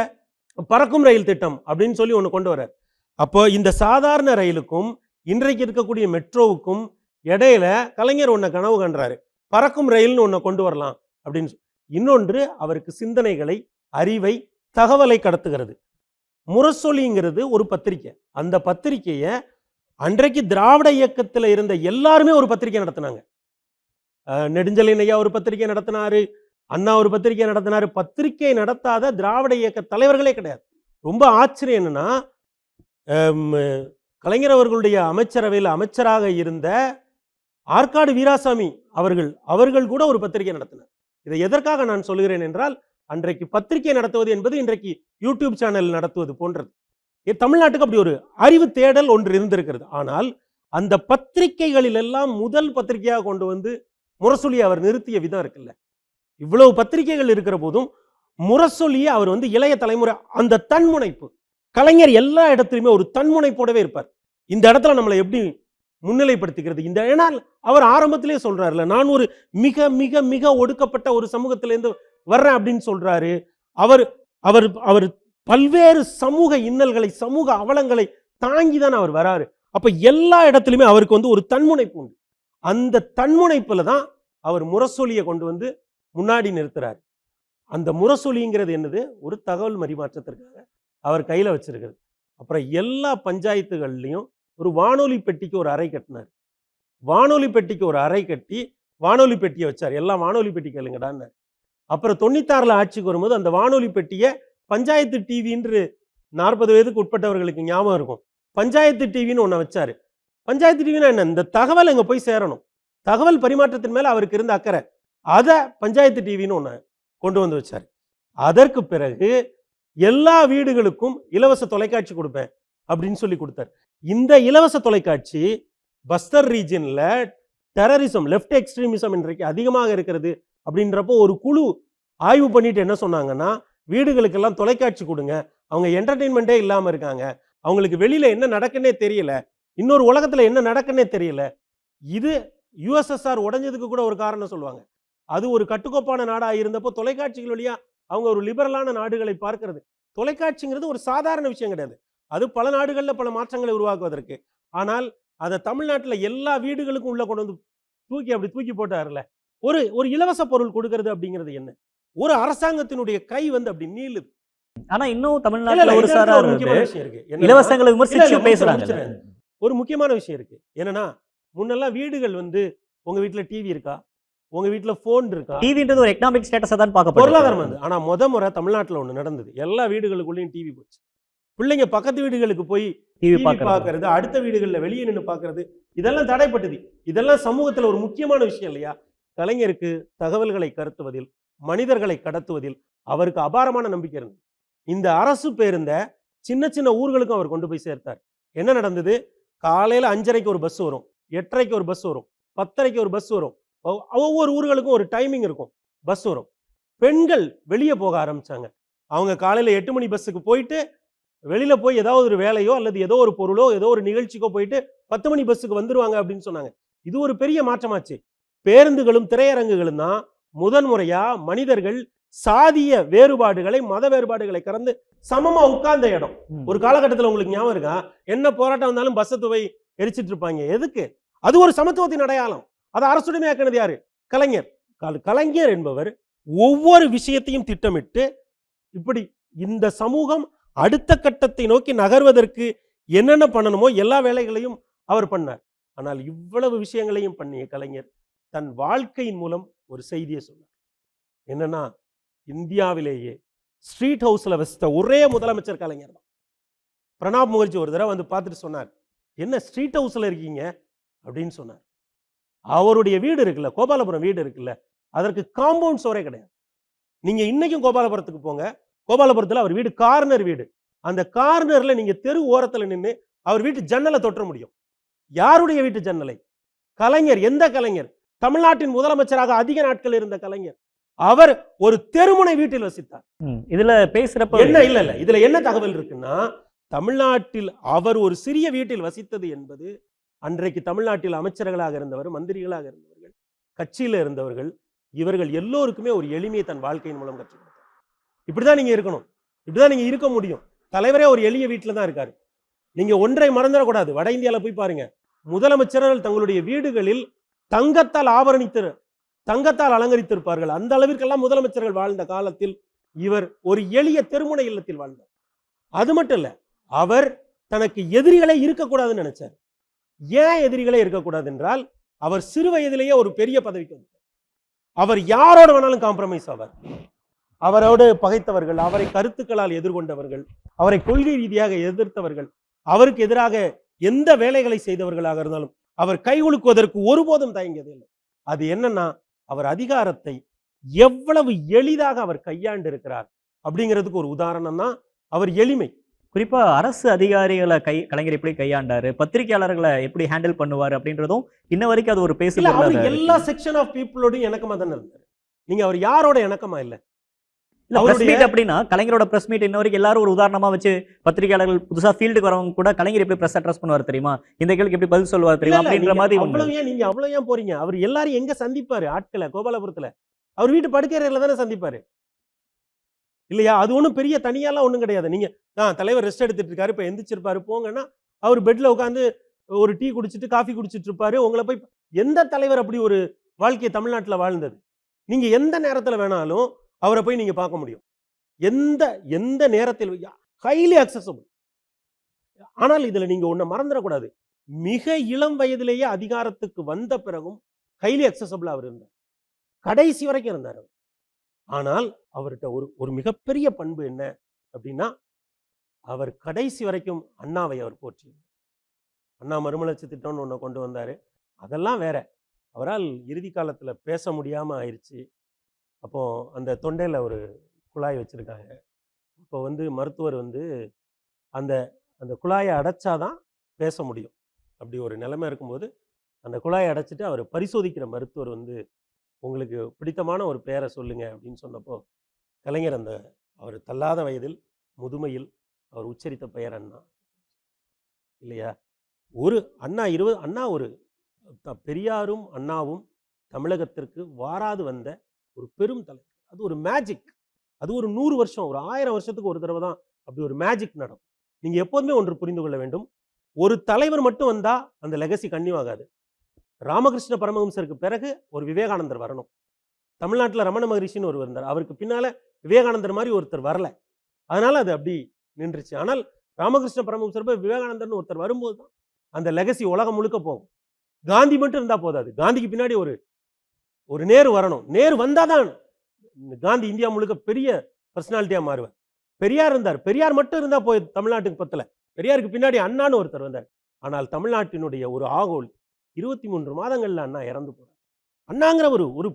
[SPEAKER 1] பறக்கும் ரயில் திட்டம் அப்படின்னு சொல்லி ஒன்று கொண்டு வர்றார். அப்போ இந்த சாதாரண ரயிலுக்கும் இன்றைக்கு இருக்கக்கூடிய மெட்ரோவுக்கும் இடையில கலைஞர் ஒன்றை கனவு கண்டாரு, பறக்கும் ரயில்னு ஒன்றை கொண்டு வரலாம் அப்படின்னு. இன்னொன்று, அவருக்கு சிந்தனைகளை, அறிவை, தகவலை கடத்துகிறது. முரசொலிங்கிறது ஒரு பத்திரிக்கை. அந்த பத்திரிக்கையை அன்றைக்கு திராவிட இயக்கத்தில் இருந்த எல்லாருமே ஒரு பத்திரிகை நடத்தினாங்க. நெடுஞ்செழியன் ஐயா ஒரு பத்திரிகை நடத்தினாரு, அண்ணா ஒரு பத்திரிகை நடத்தினாரு. பத்திரிகை நடத்தாத திராவிட இயக்க தலைவர்களே கிடையாது. ரொம்ப ஆச்சரியம் என்னன்னா, கலைஞர் அவர்களுடைய அமைச்சரவையில் அமைச்சராக இருந்த ஆற்காடு வீராசாமி அவர்கள் கூட ஒரு பத்திரிகை நடத்தினார். இதை எதற்காக நான் சொல்லுகிறேன் என்றால், அன்றைக்கு பத்திரிகை நடத்துவது என்பது இன்றைக்கு யூடியூப் சேனல் நடத்துவது போன்றது. தமிழ்நாட்டுக்கு அப்படி ஒரு அறிவு தேடல் ஒன்று இருந்திருக்கிறது. ஆனால் அந்த பத்திரிகைகளில் எல்லாம் முதல் பத்திரிகையாக கொண்டு வந்து முரசொலியை அவர் நிறுத்திய விதம் இருக்குல்ல. இவ்வளவு பத்திரிகைகள் இருக்கிற போதும் முரசொலியை அவர் வந்து இளைய தலைமுறை, அந்த தன்முனைப்பு. கலைஞர் எல்லா இடத்துலையுமே ஒரு தன்முனைப்போடவே இருப்பார். இந்த இடத்துல நம்மளை எப்படி முன்னிலைப்படுத்திக்கிறது, இந்த ஏனால் அவர் ஆரம்பத்திலே சொல்றாருல, நான் ஒரு மிக மிக மிக ஒடுக்கப்பட்ட ஒரு சமூகத்திலேருந்து வர்றேன் அப்படின்னு சொல்றாரு. அவர் அவர் அவர் பல்வேறு சமூக இன்னல்களை, சமூக அவலங்களை தாங்கி தான் அவர் வராரு. அப்ப எல்லா இடத்துலையுமே அவருக்கு வந்து ஒரு தன்முனைப்பு உண்டு. அந்த தன்முனைப்புல தான் அவர் முரசொலியை கொண்டு வந்து முன்னாடி நிறுத்துறாரு. அந்த முரசொலிங்கிறது என்னது? ஒரு தகவல் பரிமாற்றத்திற்காக அவர் கையில வச்சிருக்கிறது. அப்புறம் எல்லா பஞ்சாயத்துகள்லையும் ஒரு வானொலி பெட்டிக்கு ஒரு அறை கட்டினார். வானொலி பெட்டிக்கு ஒரு அறை கட்டி வானொலி பெட்டியை வச்சார். எல்லாம் வானொலி பெட்டி கேளுங்கடான்னு. அப்புறம் 96 ஆட்சிக்கு வரும்போது அந்த வானொலி பெட்டியை பஞ்சாயத்து டிவின்னு 40 வயதுக்கு உட்பட்டவர்களுக்கு ஞாபகம் இருக்கும், பஞ்சாயத்து டிவின்னு ஒன்று வச்சாரு. பஞ்சாயத்து டிவினா என்ன, இந்த தகவல் எங்க போய் சேரணும், தகவல் பரிமாற்றத்தின் மேல அவருக்கு இருந்த அக்கறை, அதை பஞ்சாயத்து டிவின்னு ஒன்று கொண்டு வந்து வச்சார். அதற்கு பிறகு எல்லா வீடுகளுக்கும் இலவச தொலைக்காட்சி கொடுப்பேன் அப்படின்னு சொல்லி கொடுத்தார். இந்த இலவச தொலைக்காட்சி பஸ்தர் ரீஜன்ல டெரரிசம், லெஃப்ட் எக்ஸ்ட்ரீமிசம் இன்றைக்கு அதிகமாக இருக்கிறது அப்படின்றப்போ ஒரு குழு ஆய்வு பண்ணிட்டு என்ன சொன்னாங்கன்னா, வீடுகளுக்கெல்லாம் தொலைக்காட்சி கொடுங்க, அவங்க என்டர்டெயின்மெண்ட்டே இல்லாமல் இருக்காங்க, அவங்களுக்கு வெளியில என்ன நடக்குன்னே தெரியல, இன்னொரு உலகத்துல என்ன நடக்குன்னே தெரியல. இது யுஎஸ்எஸ்ஆர் உடைஞ்சதுக்கு கூட ஒரு காரணம் சொல்லுவாங்க. அது ஒரு கட்டுக்கோப்பான நாடா இருந்தப்போ தொலைக்காட்சிகள் வழியா அவங்க ஒரு லிபரலான நாடுகளை பார்க்கிறது. தொலைக்காட்சிங்கிறது ஒரு சாதாரண விஷயம் கிடையாது, அது பல நாடுகளில் பல மாற்றங்களை உருவாக்குவதற்கு. ஆனால் அதை தமிழ்நாட்டில் எல்லா வீடுகளுக்கும் உள்ள கொண்டு வந்து அப்படி தூக்கி போட்டார்ல. ஒரு ஒரு இலவச பொருள் கொடுக்கிறது அப்படிங்கிறது என்ன, ஒரு அரசாங்கத்தினுடைய கை வந்து அப்படி நீளுது.
[SPEAKER 5] ஆனா இன்னும் தமிழ்நாட்டுல ஒரு சாரார்
[SPEAKER 1] முக்கியமான விஷயம் இருக்கு,
[SPEAKER 5] இலவசங்களை விமர்சிச்சு பேசுறாங்க.
[SPEAKER 1] ஒரு முக்கியமான விஷயம் இருக்கு என்னன்னா, முன்னெல்லாம் வீடுகள் வந்து உங்க வீட்டுல டிவி இருக்கா, உங்க வீட்டுல போன் இருக்கா,
[SPEAKER 5] டிவின்றது ஒரு எக்கனாமிக் ஸ்டேட்டஸா தான் பார்க்க
[SPEAKER 1] பொருளாதாரம் வந்து. ஆனா முறை தமிழ்நாட்டுல ஒண்ணு நடந்தது, எல்லா வீடுகளுக்குள்ளேயும் டிவி போச்சு. பிள்ளைங்க பக்கத்து வீடுகளுக்கு போய் டிவி பார்க்கறது, அடுத்த வீடுகளில் வெளியே நின்று பார்க்கறது, இதெல்லாம் தடைப்பட்டது. இதெல்லாம் சமூகத்துல ஒரு முக்கியமான விஷயம் இல்லையா? கலைஞருக்கு தகவல்களை கடத்துவதில், மனிதர்களை கடத்துவதில் அவருக்கு அபாரமான நம்பிக்கை இருந்தது. இந்த அரசு பேருந்த சின்ன சின்ன ஊர்களுக்கும் அவர் கொண்டு போய் சேர்த்தார். என்ன நடந்தது? காலையில 5:30க்கு ஒரு பஸ் வரும், 8:30க்கு ஒரு பஸ் வரும், 10:30க்கு ஒரு பஸ் வரும். ஒவ்வொரு ஊர்களுக்கும் ஒரு டைமிங் இருக்கும், பஸ் வரும். பெண்கள் வெளியே போக ஆரம்பிச்சாங்க. அவங்க காலையில 8 மணி பஸ்ஸுக்கு போயிட்டு வெளியில போய் ஏதாவது ஒரு வேலையோ அல்லது ஏதோ ஒரு பொருளோ ஏதோ ஒரு நிகழ்ச்சிக்கோ போயிட்டு 10 மணி பஸ்ஸுக்கு வந்துருவாங்க அப்படின்னு சொன்னாங்க. இது ஒரு பெரிய மாற்றமாச்சு. பேருந்துகளும் திரையரங்குகளும் தான் முதன் முறையா மனிதர்கள் சாதிய வேறுபாடுகளை, மத வேறுபாடுகளை கடந்து சமமா உட்கார்ந்த இடம். ஒரு காலகட்டத்தில் உங்களுக்கு ஞாபகம் இருக்கா, என்ன போராட்டம் வந்தாலும் பஸ்ஸை துவை எரிச்சிட்டு இருப்பாங்க. எதுக்கு? அது ஒரு சமத்துவத்தின் அடையாளம். அதை அரசுடைமையாக்கினது யாரு? கலைஞர். கலைஞர் என்பவர் ஒவ்வொரு விஷயத்தையும் திட்டமிட்டு இப்படி இந்த சமூகம் அடுத்த கட்டத்தை நோக்கி நகர்வதற்கு என்னென்ன பண்ணணுமோ எல்லா வேலைகளையும் அவர் பண்ணார். ஆனால் இவ்வளவு விஷயங்களையும் பண்ணிய கலைஞர் தன் வாழ்க்கையின் மூலம் ஒரு செய்தியை சொன்னார். என்னன்னா, இந்தியாவிலேயே ஸ்ட்ரீட் ஹவுஸ்ல வசித்த ஒரே முதலமைச்சர் கலைஞர் தான். பிரணாப் முகர்ஜி ஒரு தடவை வந்து பார்த்துட்டு சொன்னார், என்ன ஸ்ட்ரீட் ஹவுஸ்ல இருக்கீங்க அப்படின்னு சொன்னார். அவருடைய வீடு இருக்குல்ல, கோபாலபுரம் வீடு இருக்குல்ல, அதற்கு காம்பவுண்ட் சுவரே கிடையாது. நீங்க இன்னைக்கும் கோபாலபுரத்துக்கு போங்க, கோபாலபுரத்தில் அவர் வீடு கார்னர் வீடு. அந்த கார்னர்ல நீங்க தெரு ஓரத்தில் நின்று அவர் வீட்டு ஜன்னலை தொற்ற முடியும். யாருடைய வீட்டு ஜன்னலை? கலைஞர். எந்த கலைஞர்? தமிழ்நாட்டின் முதலமைச்சராக அதிக நாட்கள் இருந்த கலைஞர். அவர் ஒரு தெருமுனை வீட்டில் வசித்தார்.
[SPEAKER 5] இதுல பேசுறப்ப
[SPEAKER 1] என்ன இல்ல இதுல என்ன தகவல் இருக்குன்னா, தமிழ்நாட்டில் அவர் ஒரு சிறிய வீட்டில் வசித்தது என்பது அன்றைக்கு தமிழ்நாட்டில் அமைச்சர்களாக இருந்தவர், மந்திரிகளாக இருந்தவர்கள், கட்சியில இருந்தவர்கள், இவர்கள் எல்லோருக்குமே ஒரு எளிமையை தன் வாழ்க்கையின் மூலம் கற்றுக் கொடுத்தார். இப்படிதான் நீங்க இருக்கணும், இப்படிதான் நீங்க இருக்க முடியும். தலைவரே ஒரு எளிய வீட்டில் தான் இருக்காரு. நீங்க ஒன்றை மறந்துடக்கூடாது, வட இந்தியாவில் போய் பாருங்க, முதலமைச்சர்கள் தங்களுடைய வீடுகளில் தங்கத்தால் அலங்கரித்திருப்பார்கள். அந்த அளவிற்கெல்லாம் முதலமைச்சர்கள் வாழ்ந்த காலத்தில் இவர் ஒரு எளிய தெருமுனை இல்லத்தில் வாழ்ந்தார். அது மட்டும் இல்ல, அவர் தனக்கு எதிரிகளே இருக்கக்கூடாதுன்னு நினைச்சார். ஏன் எதிரிகளே இருக்கக்கூடாது என்றால், அவர் சிறு வயதிலேயே ஒரு பெரிய பதவிக்கு வந்தார். அவர் யாரோட வேணாலும் காம்ப்ரமைஸ் ஆவார். அவரோடு பகைத்தவர்கள், அவரை கருத்துக்களால் எதிர்கொண்டவர்கள், அவரை கொள்கை ரீதியாக எதிர்த்தவர்கள், அவருக்கு எதிராக எந்த வேலைகளை செய்தவர்களாக இருந்தாலும் அவர் கைகுலுக்குவதற்கு ஒருபோதும் தயங்கியதில்லை. அது என்னன்னா, அவர் அதிகாரத்தை எவ்வளவு எளிதாக அவர் கையாண்டு இருக்கிறார் அப்படிங்கிறதுக்கு ஒரு உதாரணம் தான் அவர் எளிமை.
[SPEAKER 5] குறிப்பா அரசு அதிகாரிகளை கலைஞர் எப்படி கையாண்டாரு, பத்திரிகையாளர்களை எப்படி ஹேண்டில் பண்ணுவாரு அப்படின்றதும் இன்ன வரைக்கும் அது ஒரு பேசல.
[SPEAKER 1] அவர் எல்லா செக்ஷன் ஆஃப் பீப்புளோடையும் இணக்கமா தானே இருந்தாரு. நீங்க அவர் யாரோட இணக்கமா இல்ல
[SPEAKER 5] அப்படின்னா, கலைஞரோட பிரஸ் மீட் இன்ன வரைக்கும் எல்லாரும் ஒரு உதாரணமா வச்சு, பத்திரிகையாளர்கள் புதுசா ஃபீல்டுக்கு வரவங்க கூட கலைஞர் எப்படி பிரஸ் அட்ரஸ் பண்ணுவார் தெரியுமா, இந்த கேள்விக்கு எப்படி பதில் சொல்லுவார் தெரியுமா அப்படின்ற மாதிரி.
[SPEAKER 1] நீங்க அவ்வளவு ஏன் போறீங்க? அவர் எல்லாரும் எங்க சந்திப்பாரு? ஆட்களை கோபாலபுரத்துல அவர் வீட்டு படுக்கையறையில தானே சந்திப்பாரு இல்லையா? அது ஒண்ணும் பெரிய தனியாலாம் ஒண்ணும் கிடையாது. நீங்க தலைவர் ரெஸ்ட் எடுத்துட்டு இருக்காரு, இப்ப எந்திரிச்சிருப்பாரு போங்கன்னா, அவர் பெட்ல உட்காந்து ஒரு டீ குடிச்சிட்டு காஃபி குடிச்சிட்டு இருப்பாரு. உங்களை போய் எந்த தலைவர் அப்படி ஒரு வாழ்க்கையை தமிழ்நாட்டில் வாழ்ந்தது? நீங்க எந்த நேரத்துல வேணாலும் அவரை போய் நீங்க பார்க்க முடியும், எந்த நேரத்தில், ஹைலி அக்சசபிள். ஆனால் இதுல நீங்க ஒண்ணு மறந்துடக்கூடாது, மிக இளம் வயதிலேயே அதிகாரத்துக்கு வந்த பிறகும் ஹைலி அக்சசபிள் அவர் இருந்தார், கடைசி வரைக்கும் இருந்தார் அவர். ஆனால் அவர்கிட்ட ஒரு மிகப்பெரிய பண்பு என்ன அப்படின்னா, அவர் கடைசி வரைக்கும் அண்ணாவை அவர் போற்றினார். அண்ணா மறுமலர்ச்சி திட்டம்னு ஒன்று கொண்டு வந்தார். அதெல்லாம் வேற. அவரால் இறுதி காலத்தில் பேச முடியாமல் ஆயிடுச்சு. அப்போ அந்த தொண்டையில் ஒரு குழாய் வச்சுருக்காங்க. இப்போ வந்து மருத்துவர் வந்து அந்த அந்த குழாயை அடைச்சாதான் பேச முடியும். அப்படி ஒரு நிலைமை இருக்கும்போது அந்த குழாயை அடைச்சிட்டு அவர் பரிசோதிக்கிற மருத்துவர் வந்து உங்களுக்கு பிடித்தமான ஒரு பேரை சொல்லுங்க அப்படின்னு சொன்னப்போ கலைஞர் அவர் தள்ளாத வயதில் முதுமையில் அவர் உச்சரித்த பெயர் அண்ணா இல்லையா? ஒரு அண்ணா ஒரு பெரியாரும் அண்ணாவும் தமிழகத்திற்கு வாராது வந்த ஒரு பெரும் தலைவர். அது ஒரு மேஜிக். அது ஒரு 100 வருஷம், ஒரு 1000 வருஷத்துக்கு ஒரு தடவை தான் அப்படி ஒரு மேஜிக் நடக்கும். நீங்க எப்போதுமே ஒன்று புரிந்து கொள்ள வேண்டும், ஒரு தலைவர் மட்டும் வந்தா அந்த லெகசி கன்னியூ ஆகாது. ராமகிருஷ்ண பரமஹம்சருக்கு பிறகு ஒரு விவேகானந்தர் வரணும். தமிழ்நாட்டில் ரமண மகரிஷின்னு ஒருவர் இருந்தார். அவருக்கு பின்னால விவேகானந்தர் மாதிரி ஒருத்தர் வரல. அதனால அது அப்படி நின்றுச்சு. ஆனால் ராமகிருஷ்ண பரமஹம்சர் விவேகானந்தர்னு ஒருத்தர் வரும்போது தான் அந்த லெகசி உலகம் முழுக்க போகும். காந்தி மட்டும் இருந்தா போதாது. காந்திக்கு பின்னாடி ஒரு நேரு வரணும். நேரு வந்தாதான் காந்தி இந்தியா முழுக்க பெரிய பர்சனாலிட்டியா மாறுவார். பெரியார் இருந்தார். பெரியார் மட்டும் இருந்தா போய் தமிழ்நாட்டுக்கு பத்தல. பெரியாருக்கு பின்னாடி அண்ணான்னு ஒருத்தர் வந்தார். ஆனால் தமிழ்நாட்டினுடைய ஒரு ஆகோல் 23 மாதங்கள்ல அண்ணா இறந்து போறார். அண்ணாங்கிற ஒரு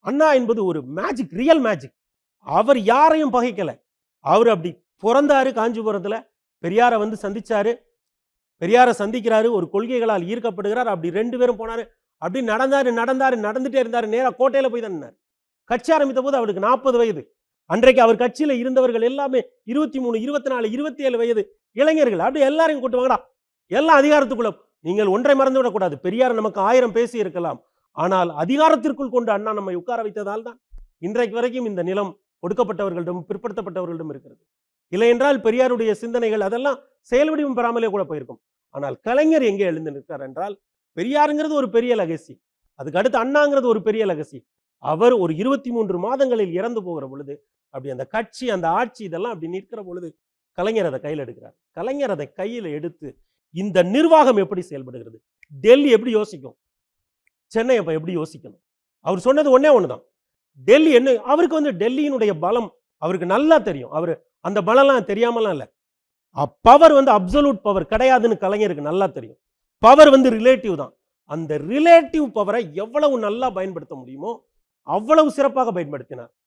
[SPEAKER 1] அண்ணா என்பது ஒரு மேஜிக், ரியல் மேஜிக். அவர் யாரையும் பகைக்கல. அவர் அப்படி பிறந்தாரு காஞ்சிபுரத்துல, பெரியாரை வந்து சந்திச்சாரு, பெரியாரை சந்திக்கிறாரு, ஒரு கொள்கைகளால் ஈர்க்கப்படுகிறார். அப்படி 2 பேரும் போனாரு. அப்படி நடந்துட்டே இருந்தாரு. நேரா கோட்டையில போய் தான் நின்னாரு. கட்சி ஆரம்பித்த போது அவருக்கு 40 வயது. அன்றைக்கு அவர் கட்சியில இருந்தவர்கள் எல்லாமே 23, 24, 27 வயது இளைஞர்கள். அப்படி எல்லாரையும் கூட்டு வாங்கடா, எல்லாம் அதிகாரத்துக்குள்ள. நீங்கள் ஒன்றை மறந்து விடக்கூடாது, பெரியார் நமக்கு 1000 பேசி இருக்கலாம், ஆனால் அதிகாரத்திற்குள் கொண்டு அண்ணா நம்மை உட்கார வைத்ததால் தான் இன்றைக்கு வரைக்கும் இந்த நிலம் ஒடுக்கப்பட்டவர்களிடம், பிற்படுத்தப்பட்டவர்களிடம் இருக்கிறது. இல்லை என்றால் பெரியாருடைய சிந்தனைகள் அதெல்லாம் செயல் வடிவம் பெறாமலே கூட போயிருக்கும். ஆனால் கலைஞர் எங்கே எழுந்து நிற்கிறார் என்றால், பெரியாருங்கிறது ஒரு பெரிய லெகசி, அதுக்கு அடுத்து அண்ணாங்கிறது ஒரு பெரிய லெகசி. அவர் ஒரு 23 மாதங்களில் இறந்து போகிற பொழுது அப்படி அந்த கட்சி, அந்த ஆட்சி இதெல்லாம் அப்படி நிற்கிற பொழுது கலைஞர் அதை கையில் எடுக்கிறார். கலைஞர் அதை கையில் எடுத்து இந்த நிர்வாகம் எப்படி செயல்படுகிறது, டெல்லி எப்படி யோசிக்கும், சென்னை அப்ப எப்படி யோசிக்கணும், அவர் சொன்னது ஒன்னே ஒண்ணுதான். டெல்லி என்ன, அவருக்கு வந்து டெல்லியினுடைய பலம் அவருக்கு நல்லா தெரியும். அவர் அந்த பலம்லாம் தெரியாமலாம் இல்லை. பவர் வந்து அப்சல்யூட் பவர் கிடையாதுன்னு கலைஞருக்கு நல்லா தெரியும். பவர் வந்து ரிலேட்டிவ் தான். அந்த ரிலேட்டிவ் பவரை எவ்வளவு நல்லா பயன்படுத்த முடியுமோ அவ்வளவு சிறப்பாக பயன்படுத்தினார்.